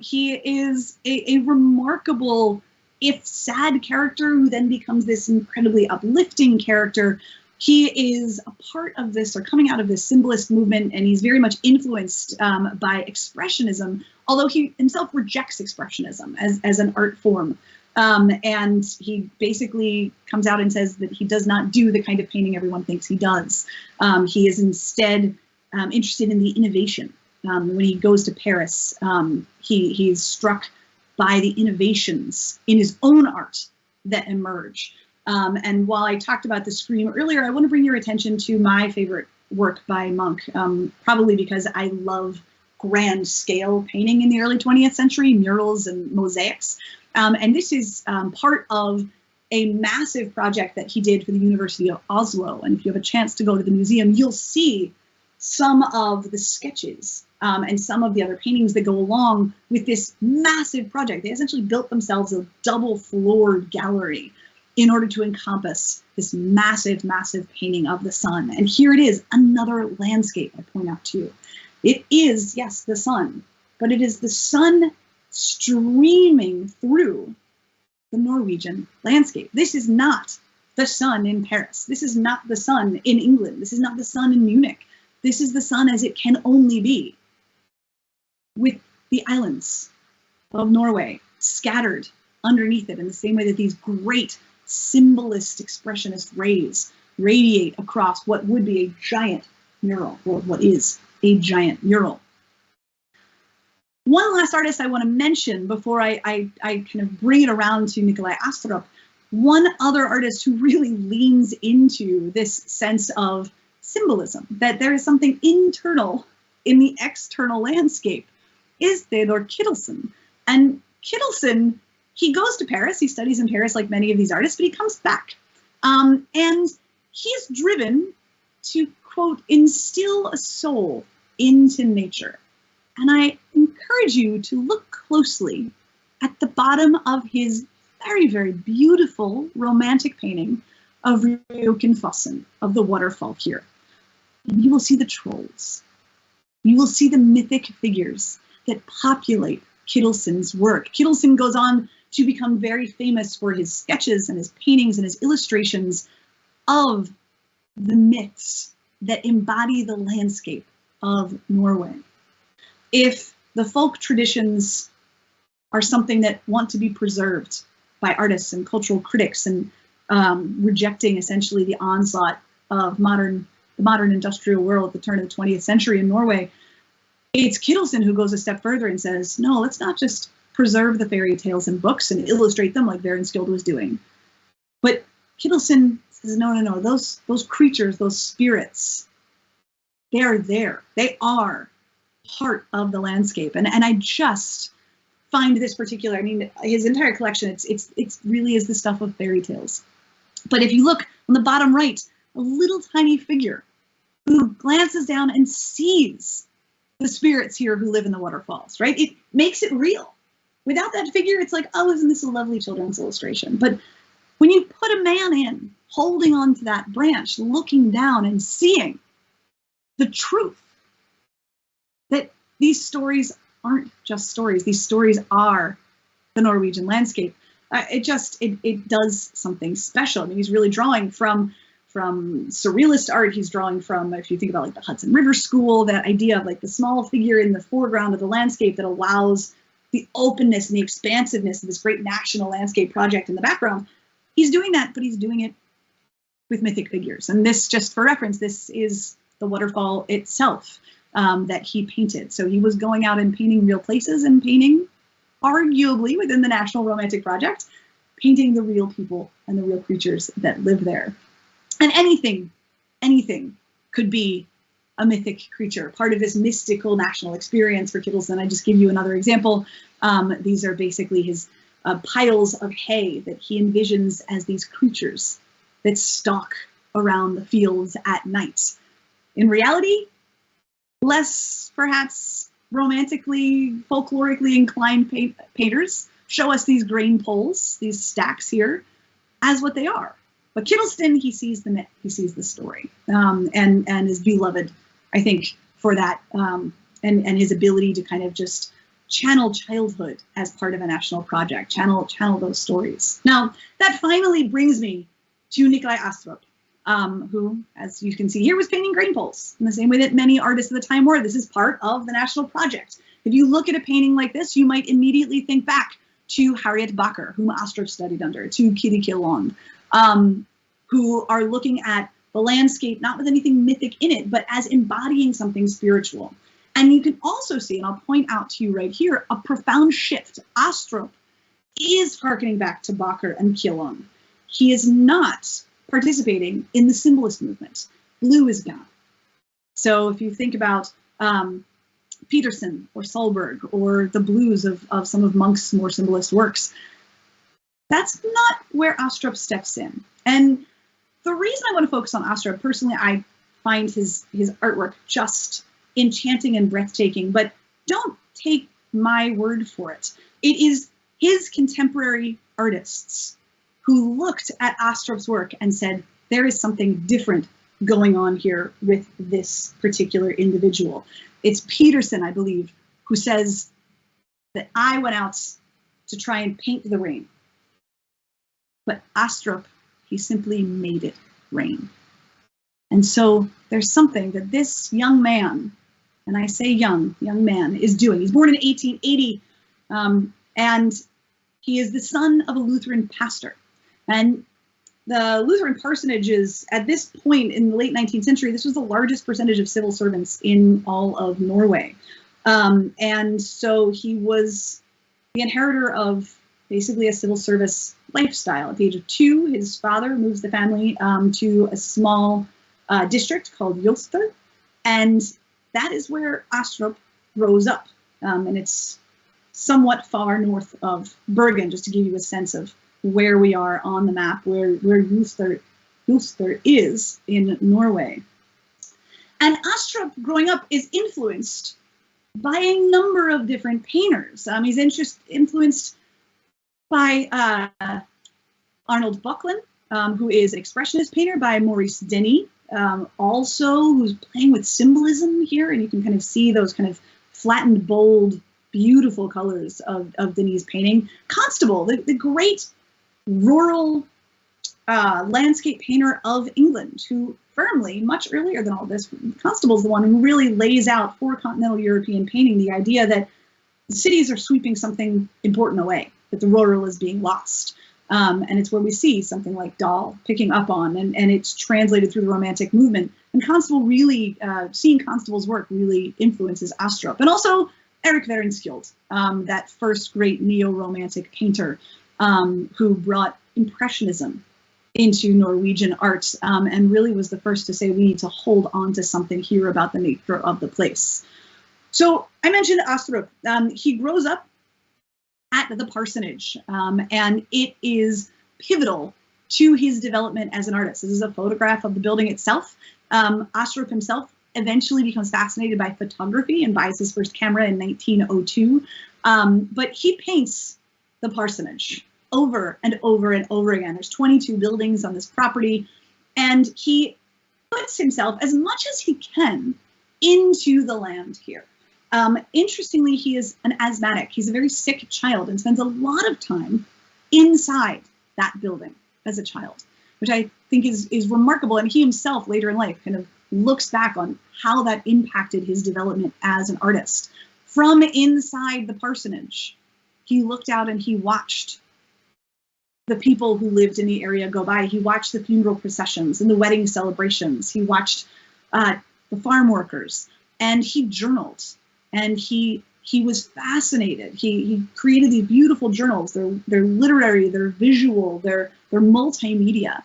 He is a remarkable, if sad, character who then becomes this incredibly uplifting character. He is a part of this, or coming out of this symbolist movement, and he's very much influenced by expressionism, although he himself rejects expressionism as an art form. And he basically comes out and says that he does not do the kind of painting everyone thinks he does. He is instead interested in the innovation. When he goes to Paris, he is struck by the innovations in his own art that emerge. And while I talked about the Scream earlier, I want to bring your attention to my favorite work by Munch, probably because I love grand scale painting in the early 20th century, murals and mosaics. And this is part of a massive project that he did for the University of Oslo. And if you have a chance to go to the museum, you'll see some of the sketches and some of the other paintings that go along with this massive project. They essentially built themselves a double-floored gallery in order to encompass this massive, massive painting of the sun. And here it is, another landscape, I point out to you. It is, yes, the sun, but it is the sun streaming through the Norwegian landscape. This is not the sun in Paris. This is not the sun in England. This is not the sun in Munich. This is the sun as it can only be, with the islands of Norway scattered underneath it in the same way that these great symbolist expressionist rays radiate across what would be a giant mural, or what is a giant mural. One last artist I want to mention before I kind of bring it around to Nikolai Astrup. One other artist who really leans into this sense of symbolism, that there is something internal in the external landscape, is Theodor Kittelsen. And Kittelsen, he goes to Paris, he studies in Paris like many of these artists, but he comes back. And he is driven to, quote, instill a soul into nature. And I encourage you to look closely at the bottom of his very, very beautiful romantic painting of Rjukenfossen, of the waterfall here. And you will see the trolls. You will see the mythic figures that populate Kittelsen's work. Kittelsen goes on to become very famous for his sketches and his paintings and his illustrations of the myths that embody the landscape of Norway. If the folk traditions are something that want to be preserved by artists and cultural critics, and rejecting essentially the onslaught of the modern industrial world at the turn of the 20th century in Norway, it's Kittelsen who goes a step further and says, no, let's not just preserve the fairy tales in books and illustrate them like Varenskiold was doing. But Kittelsen says, no, those creatures, those spirits, they are there. They are part of the landscape. And I just find this particular, I mean, his entire collection, it's really is the stuff of fairy tales. But if you look on the bottom right, a little tiny figure who glances down and sees the spirits here who live in the waterfalls, right? It makes it real. Without that figure, it's like, oh, isn't this a lovely children's illustration? But when you put a man in, holding on to that branch, looking down and seeing the truth that these stories aren't just stories, these stories are the Norwegian landscape, it does something special. I mean, he's really drawing from surrealist art. He's drawing from, if you think about like the Hudson River School, that idea of like the small figure in the foreground of the landscape that allows the openness and the expansiveness of this great national landscape project in the background. He's doing that, but he's doing it with mythic figures. And this, just for reference, this is the waterfall itself that he painted. So he was going out and painting real places and painting, arguably within the National Romantic Project, painting the real people and the real creatures that live there. And anything could be a mythic creature, part of this mystical national experience for Kittelsen. I just give you another example. These are basically his piles of hay that he envisions as these creatures that stalk around the fields at night. In reality, less perhaps romantically, folklorically inclined painters show us these grain poles, these stacks here, as what they are. But Kittelsen, he sees the myth, he sees the story, and is beloved, I think, for that, and his ability to kind of just channel childhood as part of a national project, channel those stories. Now, that finally brings me to Nikolai Astrup, who, as you can see here, was painting grain poles in the same way that many artists at the time were. This is part of the national project. If you look at a painting like this, you might immediately think back to Harriet Backer, whom Astrup studied under, to Kitty Kilon, who are looking at the landscape, not with anything mythic in it, but as embodying something spiritual. And you can also see, and I'll point out to you right here, a profound shift. Astrup is harkening back to Backer and Kilon. He is not participating in the symbolist movement. Blue is gone. So if you think about Peterson or Solberg or the blues of some of Munch's more symbolist works, that's not where Astrup steps in. And the reason I want to focus on Astrup, personally, I find his artwork just enchanting and breathtaking, but don't take my word for it. It is his contemporary artists who looked at Astrup's work and said, there is something different going on here with this particular individual. It's Peterson, I believe, who says that I went out to try and paint the rain, but Astrup, he simply made it rain. And so there's something that this young man, and I say young man, is doing. He's born in 1880, and he is the son of a Lutheran pastor. And the Lutheran parsonages, at this point in the late 19th century, this was the largest percentage of civil servants in all of Norway. And so he was the inheritor of basically a civil service lifestyle. At the age of 2, his father moves the family to a small district called Jølster, and that is where Astrup grows up. And it's somewhat far north of Bergen, just to give you a sense of where we are on the map, where Jølster is in Norway. And Astrup, growing up, is influenced by a number of different painters. He's influenced by Arnold Böcklin, who is an expressionist painter, by Maurice Denis, also, who's playing with symbolism here, and you can kind of see those kind of flattened, bold, beautiful colors of Denis' painting. Constable, the great rural landscape painter of England, who firmly, much earlier than all this, Constable's the one who really lays out for continental European painting the idea that the cities are sweeping something important away, that the rural is being lost. And it's where we see something like Dahl picking up on, and it's translated through the Romantic movement. And Constable really, seeing Constable's work really influences Astrup. And also Erik Werenskiold, that first great neo-romantic painter who brought Impressionism into Norwegian art, and really was the first to say we need to hold on to something here about the nature of the place. So I mentioned Astrup. He grows up at the parsonage, and it is pivotal to his development as an artist. This is a photograph of the building itself. Astrup himself eventually becomes fascinated by photography and buys his first camera in 1902, but he paints the parsonage over and over and over again. There's 22 buildings on this property, and he puts himself as much as he can into the land here. Interestingly, he is an asthmatic. He's a very sick child and spends a lot of time inside that building as a child, which I think is remarkable. And he himself later in life kind of looks back on how that impacted his development as an artist. From inside the parsonage, he looked out and he watched the people who lived in the area go by. He watched the funeral processions and the wedding celebrations. He watched the farm workers, and he journaled. And he was fascinated. He created these beautiful journals. They're literary, they're visual, they're multimedia,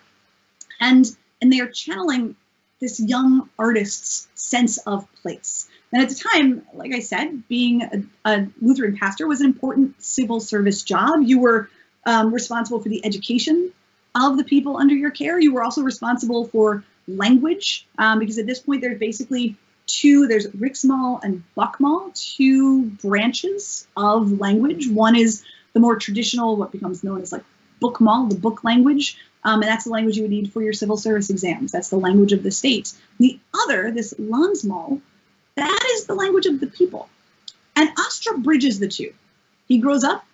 and they are channeling this young artist's sense of place. And at the time, like I said, being a Lutheran pastor was an important civil service job. You were responsible for the education of the people under your care. You were also responsible for language, because at this point there's basically there's Riksmål and Bokmål, two branches of language. One is the more traditional, what becomes known as like Bokmål, the book language, and that's the language you would need for your civil service exams. That's the language of the state. The other, this Landsmål, that is the language of the people. And Astrup bridges the two. He grows up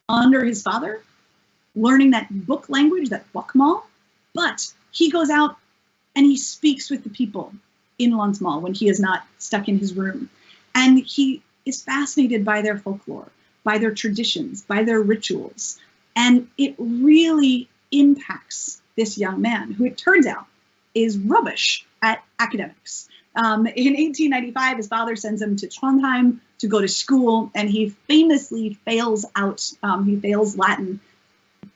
under his father, learning that book language, that Bokmål, but he goes out and he speaks with the people in Landsmål when he is not stuck in his room. And he is fascinated by their folklore, by their traditions, by their rituals. And it really impacts this young man, who it turns out is rubbish at academics. In 1895, his father sends him to Trondheim to go to school, and he famously fails out. He fails Latin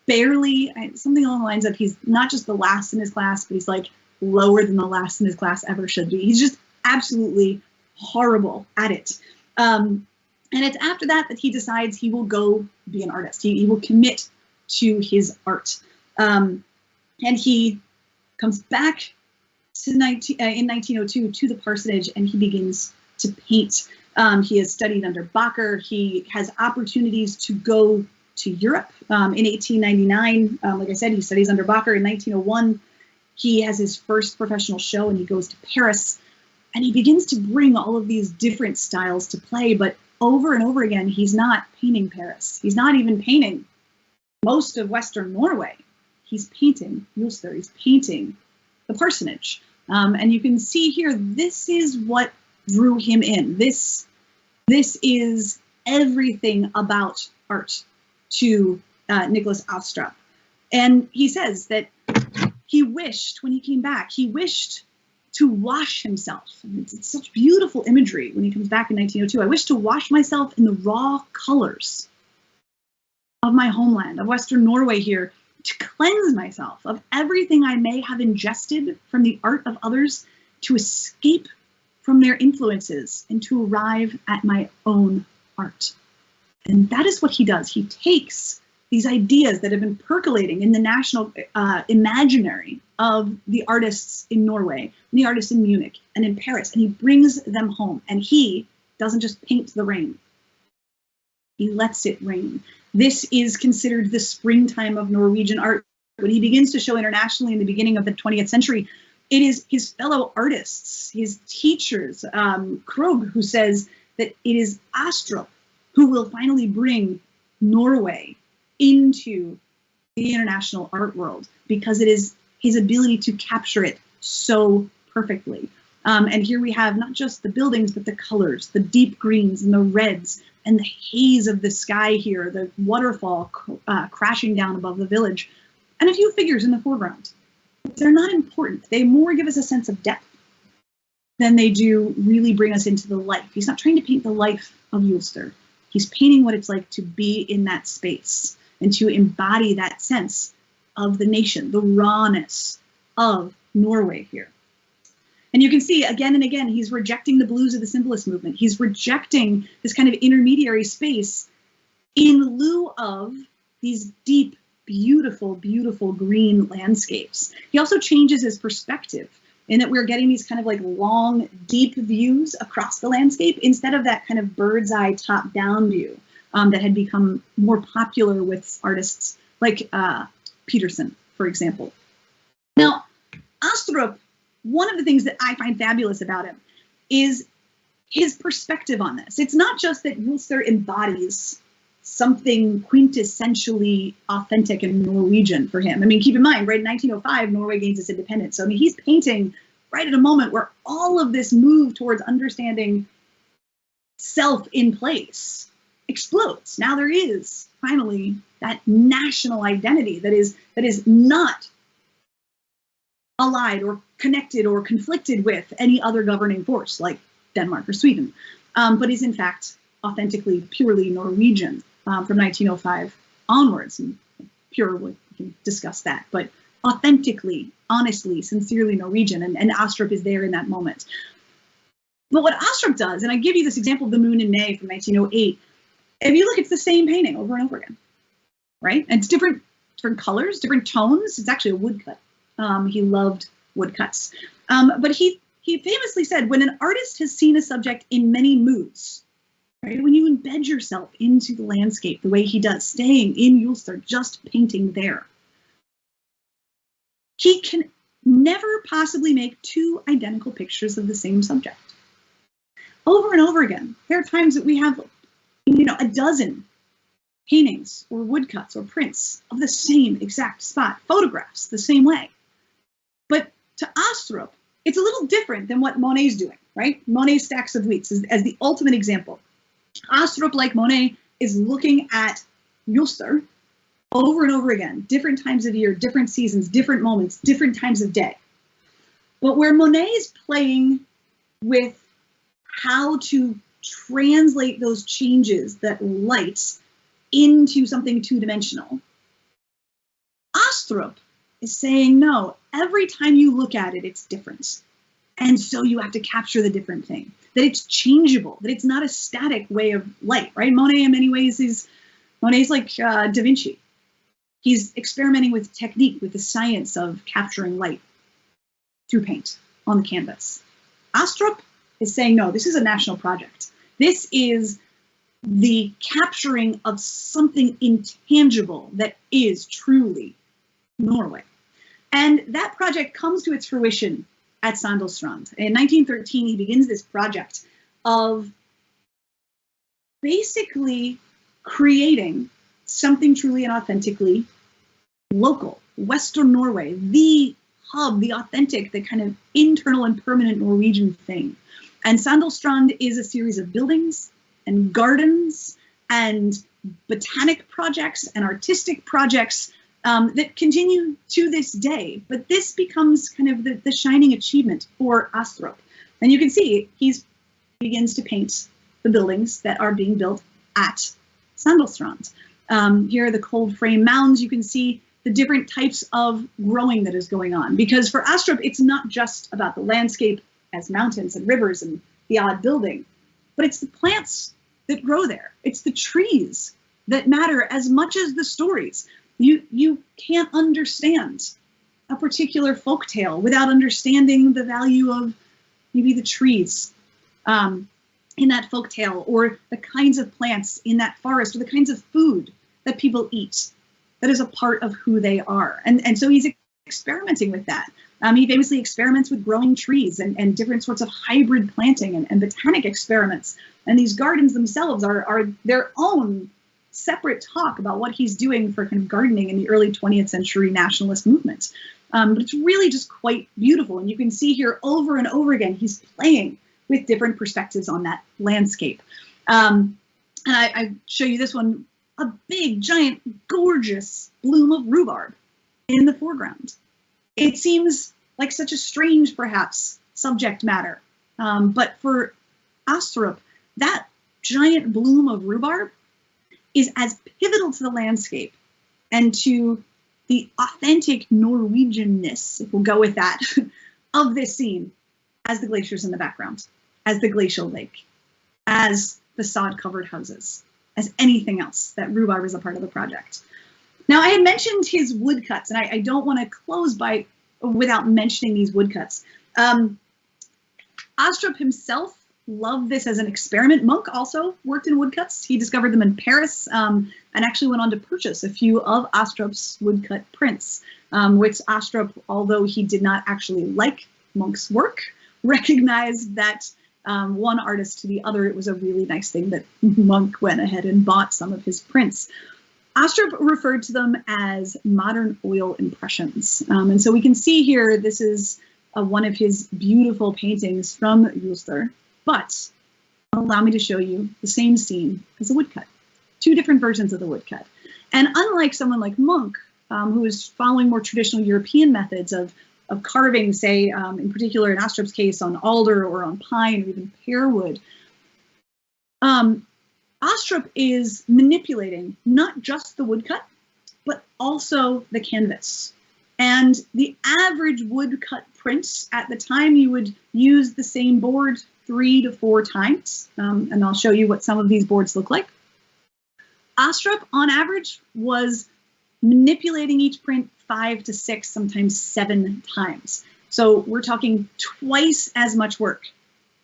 barely, something along the lines of he's not just the last in his class, but he's like lower than the last in his class ever should be. He's just absolutely horrible at it. And it's after that that he decides he will go be an artist. He will commit to his art. And he comes back to in 1902 to the parsonage, and he begins to paint. He has studied under Bakker. He has opportunities to go to Europe. In 1899, like I said, he studies under Bakker. In 1901, he has his first professional show, and he goes to Paris. And he begins to bring all of these different styles to play, but over and over again, he's not painting Paris. He's not even painting most of Western Norway. He's painting Ulster. He's painting the parsonage. And you can see here, this is what drew him in. This is everything about art to Nicholas Astrup. And he says that he wished, when he came back, he wished to wash himself. It's such beautiful imagery when he comes back in 1902. I wish to wash myself in the raw colors of my homeland, of Western Norway here, to cleanse myself of everything I may have ingested from the art of others, to escape from their influences and to arrive at my own art. And that is what he does. He takes these ideas that have been percolating in the national imaginary of the artists in Norway, and the artists in Munich and in Paris, and he brings them home. And he doesn't just paint the rain. He lets it rain. This is considered the springtime of Norwegian art. When he begins to show internationally in the beginning of the 20th century, it is his fellow artists, his teachers, Krog, who says that it is Astrup who will finally bring Norway into the international art world, because it is his ability to capture it so perfectly. And here we have not just the buildings, but the colors, the deep greens and the reds, and the haze of the sky here, the waterfall crashing down above the village, and a few figures in the foreground. They're not important. They more give us a sense of depth than they do really bring us into the life. He's not trying to paint the life of Ulster. He's painting what it's like to be in that space and to embody that sense of the nation, the rawness of Norway here. And you can see again and again, he's rejecting the blues of the symbolist movement. He's rejecting this kind of intermediary space in lieu of these deep, beautiful, beautiful green landscapes. He also changes his perspective in that we're getting these kind of like long, deep views across the landscape instead of that kind of bird's eye top-down view that had become more popular with artists like Peterson, for example. Now, Astrup, one of the things that I find fabulous about him is his perspective on this. It's not just that Ulster embodies something quintessentially authentic and Norwegian for him. I mean, keep in mind, right in 1905, Norway gains its independence. So I mean, he's painting right at a moment where all of this move towards understanding self in place explodes. Now there is finally that national identity that is not allied or connected or conflicted with any other governing force like Denmark or Sweden, but is in fact authentically, purely Norwegian from 1905 onwards. And pure, we can discuss that, but authentically, honestly, sincerely Norwegian, and Astrup is there in that moment. But what Astrup does, and I give you this example of The Moon in May from 1908, if you look, it's the same painting over and over again, right? And it's different colors, different tones. It's actually a woodcut. He loved woodcuts. But he famously said, when an artist has seen a subject in many moods, right? When you embed yourself into the landscape the way he does, staying in Julster, just painting there, he can never possibly make two identical pictures of the same subject. Over and over again, there are times that we have, a dozen paintings or woodcuts or prints of the same exact spot, photographs the same way. But to Astrup, it's a little different than what Monet's doing, right? Monet's Stacks of Wheats as the ultimate example. Astrup, like Monet, is looking at Julster over and over again, different times of year, different seasons, different moments, different times of day. But where Monet is playing with how to translate those changes, that light, into something two-dimensional, Astrup is saying, no, every time you look at it, it's different. And so you have to capture the different thing, that it's changeable, that it's not a static way of light, right? Monet, in many ways, Monet's like Da Vinci. He's experimenting with technique, with the science of capturing light through paint on the canvas. Astrup is saying, no, this is a national project. This is the capturing of something intangible that is truly Norway. And that project comes to its fruition at Sandalstrand. In 1913, he begins this project of basically creating something truly and authentically local, Western Norway, the hub, the authentic, the kind of internal and permanent Norwegian thing. And Sandalstrand is a series of buildings and gardens and botanic projects and artistic projects that continue to this day. But this becomes kind of the shining achievement for Astrup. And you can see he begins to paint the buildings that are being built at Sandalstrand. Here are the cold frame mounds. You can see the different types of growing that is going on. Because for Astrup, it's not just about the landscape as mountains and rivers and the odd building, but it's the plants that grow there. It's the trees that matter as much as the stories. You can't understand a particular folktale without understanding the value of maybe the trees in that folktale, or the kinds of plants in that forest, or the kinds of food that people eat that is a part of who they are. And so he's experimenting with that. He famously experiments with growing trees and different sorts of hybrid planting and botanic experiments. And these gardens themselves are their own separate talk about what he's doing for kind of gardening in the early 20th century nationalist movement. But it's really just quite beautiful. And you can see here over and over again, he's playing with different perspectives on that landscape. And I show you this one, a big, giant, gorgeous bloom of rhubarb in the foreground. It seems like such a strange, perhaps, subject matter. But for Astrup, that giant bloom of rhubarb is as pivotal to the landscape and to the authentic Norwegianness, if we'll go with that, of this scene as the glaciers in the background, as the glacial lake, as the sod-covered houses, as anything else. That rhubarb is a part of the project. Now, I had mentioned his woodcuts, and I don't want to close without mentioning these woodcuts. Astrup himself loved this as an experiment. Munch also worked in woodcuts. He discovered them in Paris and actually went on to purchase a few of Astrup's woodcut prints, which Astrup, although he did not actually like Munch's work, recognized that one artist to the other, it was a really nice thing that Munch went ahead and bought some of his prints. Astrup referred to them as modern oil impressions. And so we can see here, this is one of his beautiful paintings from Julster, but allow me to show you the same scene as a woodcut, two different versions of the woodcut. And unlike someone like Munch, who is following more traditional European methods of carving, say, in particular in Astrup's case, on alder or on pine or even pear wood, Astrup is manipulating not just the woodcut, but also the canvas And the average woodcut print at the time, you would use the same board 3 to 4 times. And I'll show you what some of these boards look like. Astrup, on average, was manipulating each print 5 to 6, sometimes 7 times. So we're talking twice as much work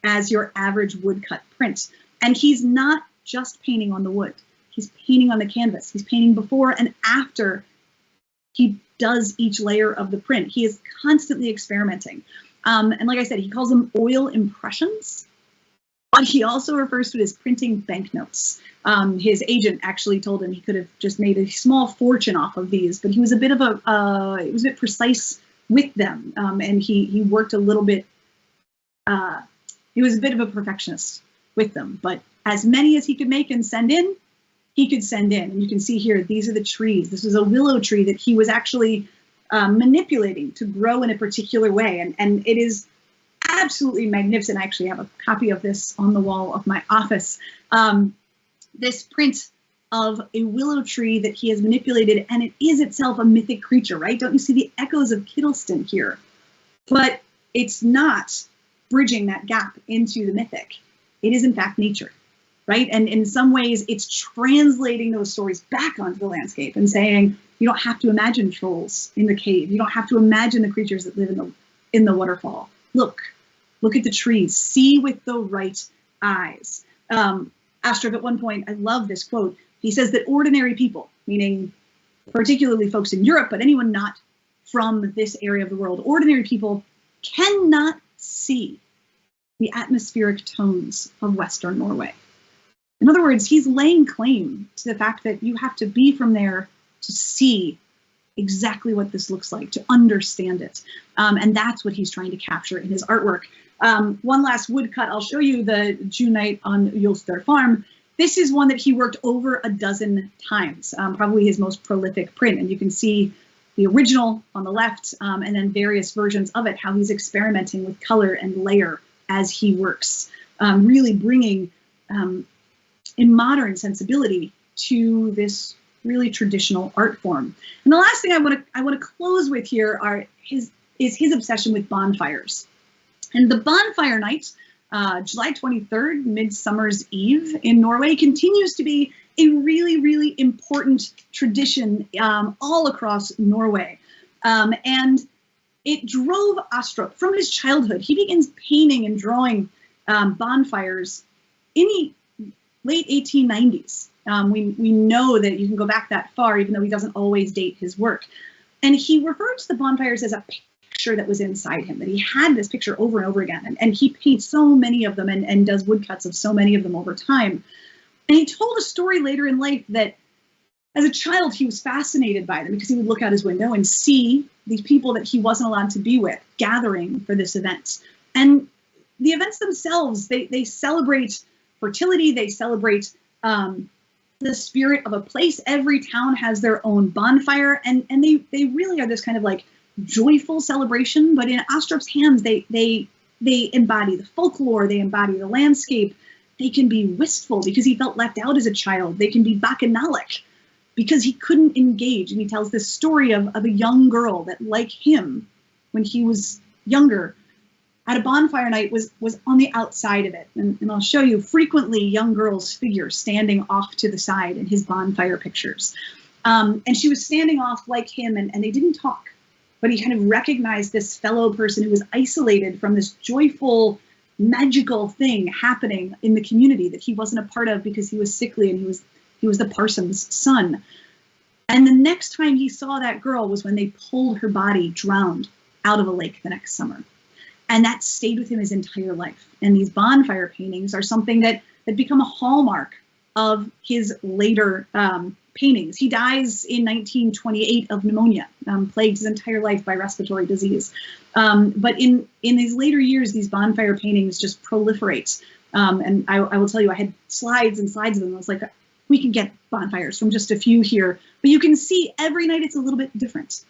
as your average woodcut print. And he's not just painting on the wood. He's painting on the canvas. He's painting before and after he does each layer of the print. He is constantly experimenting. And like I said, he calls them oil impressions, but he also refers to it as printing banknotes. His agent actually told him he could have just made a small fortune off of these, but he was a bit of it was a bit precise with them, and he worked a little bit. He was a bit of a perfectionist with them, but as many as he could make and send in, he could send in. And you can see here, these are the trees. This was a willow tree that he was actually manipulating to grow in a particular way. And it is absolutely magnificent. I actually have a copy of this on the wall of my office. This print of a willow tree that he has manipulated, and it is itself a mythic creature, right? Don't you see the echoes of Kittleston here? But it's not bridging that gap into the mythic. It is in fact nature, right? And in some ways it's translating those stories back onto the landscape and saying, you don't have to imagine trolls in the cave. You don't have to imagine the creatures that live in the waterfall. Look at the trees, see with the right eyes. Astrup at one point, I love this quote, he says that ordinary people, meaning particularly folks in Europe, but anyone not from this area of the world, ordinary people cannot see the atmospheric tones of Western Norway. In other words, he's laying claim to the fact that you have to be from there to see exactly what this looks like, to understand it. And that's what he's trying to capture in his artwork. One last woodcut, I'll show you the June night on Ulster Farm. This is one that he worked over a dozen times, probably his most prolific print. And you can see the original on the left, and then various versions of it, how he's experimenting with color and layer as he works, really bringing a modern sensibility to this really traditional art form. And the last thing I want to close with here is his obsession with bonfires. And the bonfire night, July 23rd, Midsummer's Eve in Norway, continues to be a really, really important tradition all across Norway. And it drove Astrup from his childhood. He begins painting and drawing bonfires in the late 1890s. We know that you can go back that far, even though he doesn't always date his work. And he referred to the bonfires as a picture that was inside him, that he had this picture over and over again. And he paints so many of them and does woodcuts of so many of them over time. And he told a story later in life that as a child, he was fascinated by them because he would look out his window and see these people that he wasn't allowed to be with gathering for this event. And the events themselves, they celebrate fertility, they celebrate the spirit of a place. Every town has their own bonfire, and they really are this kind of like joyful celebration. But in Astrup's hands, they embody the folklore, they embody the landscape. They can be wistful because he felt left out as a child. They can be bacchanalic because he couldn't engage. And he tells this story of a young girl that, like him, when he was younger, at a bonfire night was on the outside of it. And I'll show you frequently young girls' figures standing off to the side in his bonfire pictures. And she was standing off like him, and they didn't talk. But he kind of recognized this fellow person who was isolated from this joyful, magical thing happening in the community that he wasn't a part of because he was sickly and he was the parson's son. And the next time he saw that girl was when they pulled her body drowned out of a lake the next summer. And that stayed with him his entire life. And these bonfire paintings are something that become a hallmark of his later paintings. He dies in 1928 of pneumonia, plagued his entire life by respiratory disease. But in his later years, these bonfire paintings just proliferate. And I will tell you, I had slides and slides of them. I was like, we can get bonfires from just a few here. But you can see every night it's a little bit different.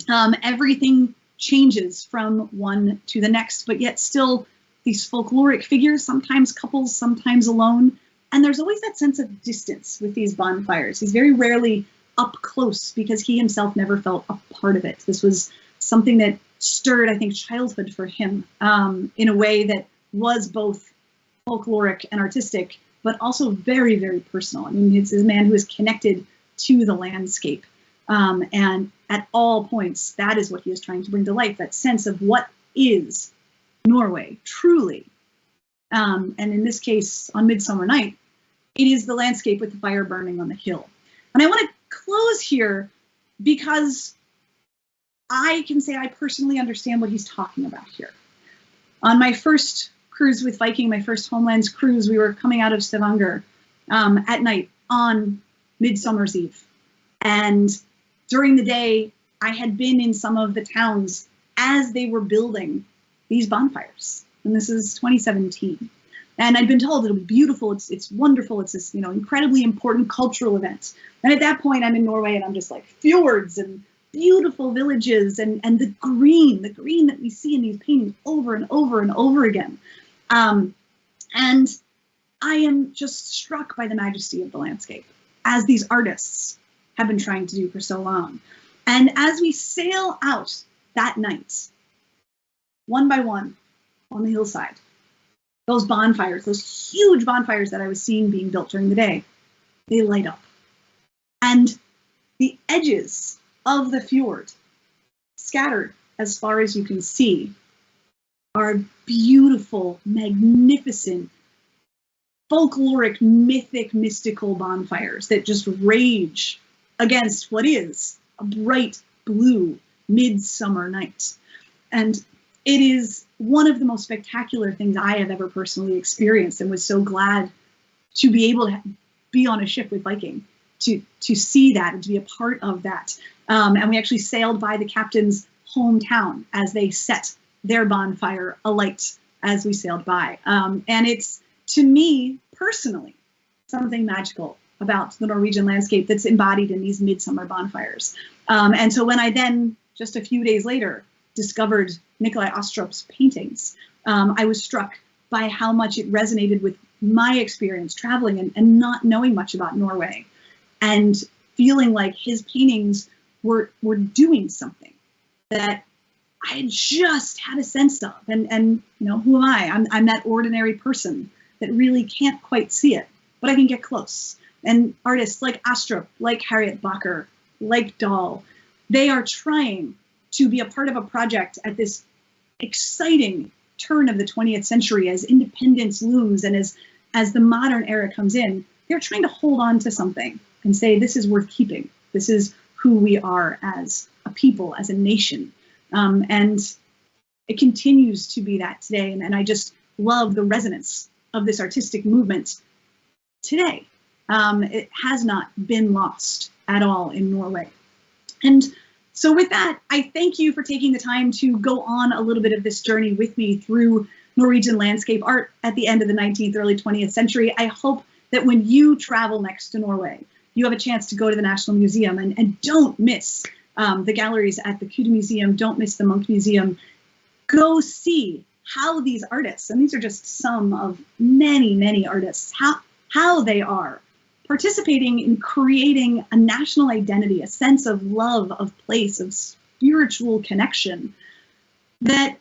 Everything changes from one to the next, but yet still these folkloric figures, sometimes couples, sometimes alone. And there's always that sense of distance with these bonfires. He's very rarely up close because he himself never felt a part of it. This was something that stirred, I think, childhood for him in a way that was both folkloric and artistic, but also very, very personal. I mean, it's a man who is connected to the landscape. And at all points, that is what he is trying to bring to life, that sense of what is Norway, truly. And in this case, on Midsummer Night, it is the landscape with the fire burning on the hill. And I want to close here because I can say I personally understand what he's talking about here. On my first cruise with Viking, my first Homelands cruise, we were coming out of Stavanger at night on Midsummer's Eve. And during the day, I had been in some of the towns as they were building these bonfires. And this is 2017. And I'd been told it'll be beautiful, it's wonderful, it's this, incredibly important cultural event. And at that point, I'm in Norway and I'm just like fjords and beautiful villages and the green that we see in these paintings over and over and over again. And I am just struck by the majesty of the landscape, as these artists have been trying to do for so long. And as we sail out that night, one by one, on the hillside, those bonfires, those huge bonfires that I was seeing being built during the day, they light up. And the edges of the fjord, scattered as far as you can see, are beautiful, magnificent, folkloric, mythic, mystical bonfires that just rage against what is a bright blue midsummer night. And it is one of the most spectacular things I have ever personally experienced, and was so glad to be able to be on a ship with Viking, to see that and to be a part of that. And we actually sailed by the captain's hometown as they set their bonfire alight as we sailed by. And it's, to me personally, something magical about the Norwegian landscape that's embodied in these midsummer bonfires. And so when I then, just a few days later, discovered Nikolai Ostrop's paintings, I was struck by how much it resonated with my experience traveling and not knowing much about Norway, and feeling like his paintings were doing something that I just had a sense of. And who am I? I'm that ordinary person that really can't quite see it, but I can get close. And artists like Astrup, like Harriet Bacher, like Dahl, they are trying to be a part of a project at this exciting turn of the 20th century as independence looms and as the modern era comes in. They're trying to hold on to something and say, this is worth keeping. This is who we are as a people, as a nation. And it continues to be that today. And I just love the resonance of this artistic movement today. It has not been lost at all in Norway. And so with that, I thank you for taking the time to go on a little bit of this journey with me through Norwegian landscape art at the end of the 19th, early 20th century. I hope that when you travel next to Norway, you have a chance to go to the National Museum and don't miss the galleries at the Kude Museum, don't miss the Munch Museum. Go see how these artists, and these are just some of many, many artists, how they are participating in creating a national identity, a sense of love, of place, of spiritual connection that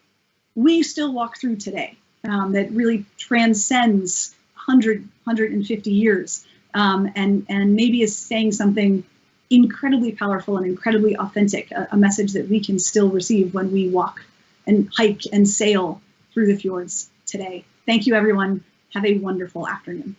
we still walk through today, that really transcends 150 years, and maybe is saying something incredibly powerful and incredibly authentic, a message that we can still receive when we walk and hike and sail through the fjords today. Thank you, everyone. Have a wonderful afternoon.